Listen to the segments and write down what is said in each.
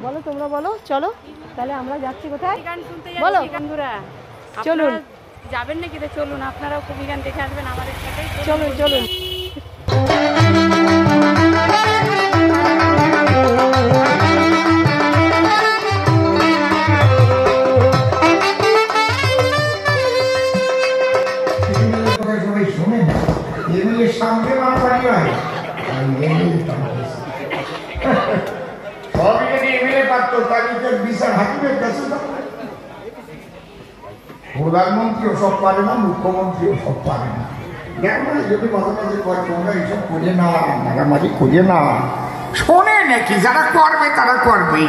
বলো তোমরা বলো, চলো তাহলে আমরা যাচ্ছি কোথায় গান শুনতে বলো বন্ধুরা। চলুন যাবেন নাকি? চলুন, আপনারাও কবি গান দেখে আসবেন আমাদের সাথে। চলুন চলুন। সামনে মারামারি হয়, সবই যদি এমএলএ পারতো তাহলে বিচার হাকিমের কাছে প্রধানমন্ত্রীও সব পারে না, মুখ্যমন্ত্রীও সব পারে না। দেখো না, যদি মাঝে মাঝে করে তোমরা এইসব করে না, মারামারি করে না, শোনে নাকি যারা করবে তারা করবেই।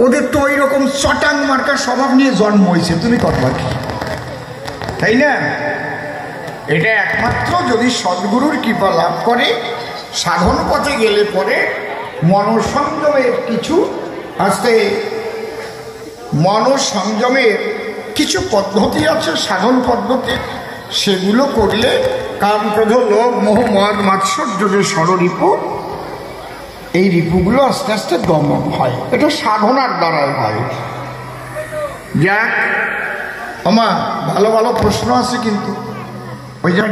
ওদের তো ওই রকম চটাং মার্কার স্বভাব নিয়ে জন্ম হয়েছে, তুমি করবা কি, তাই না? এটা একমাত্র যদি সদ্গুরুর কৃপা লাভ করে, সাধন পথে গেলে পরে মনসংযমের কিছু আসতে, মনসংযমের কিছু পদ্ধতি আছে, সাধন পদ্ধতি, সেগুলো করলে কাম, ক্রোধ, লোভ, মোহ, মদ, মাৎসর্য যে ষড়রিপু, এই রিপুগুলো আস্তে আস্তে দমন হয়। এটা সাধনার দ্বারাই হয়। যাক আমার ভালো ভালো প্রশ্ন আছে, কিন্তু ওই যে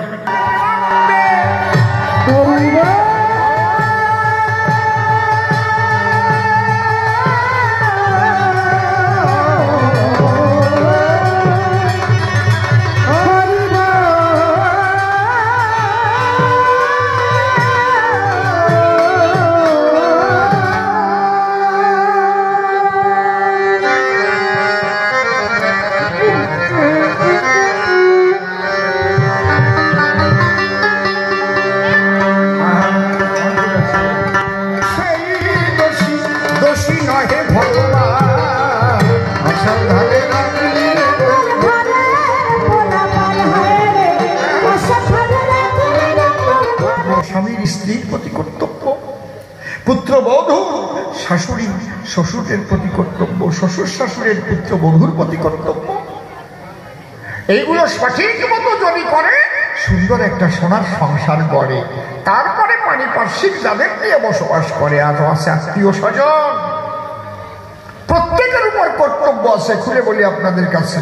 স্বামীর স্ত্রীর প্রতি কর্তব্য, পুত্রবধূ শাশুড়ি শ্বশুরের প্রতি কর্তব্য, শ্বশুর শাশুড়ের পুত্রবধূর প্রতি কর্তব্য। এইগুলো সঠিক মতো যদি করে সুন্দর একটা সোনার সংসার গড়ে। তারপরে পারিপার্শ্বিক যাদের নিয়ে বসবাস করে, আর আছে আত্মীয় স্বজন, প্রত্যেকের উপর কর্তব্য আছে। খুলে বলি আপনাদের কাছে,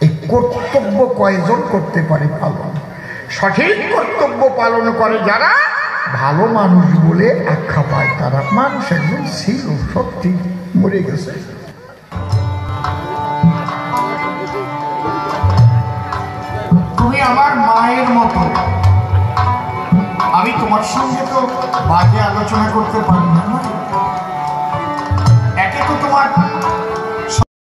এই কর্তব্য কয়জন করতে পারে পালন? সঠিক কর্তব্য পালন করে যারা, ভালো মানুষ বলে আখ্যা পায় তারা। মানুষ একজন ছিল, সত্যি মরে গেছে। তুমি আমার মায়ের মতো, আমি তোমার সঙ্গে তো বাজে আলোচনা করতে পারি না। একে তো তোমার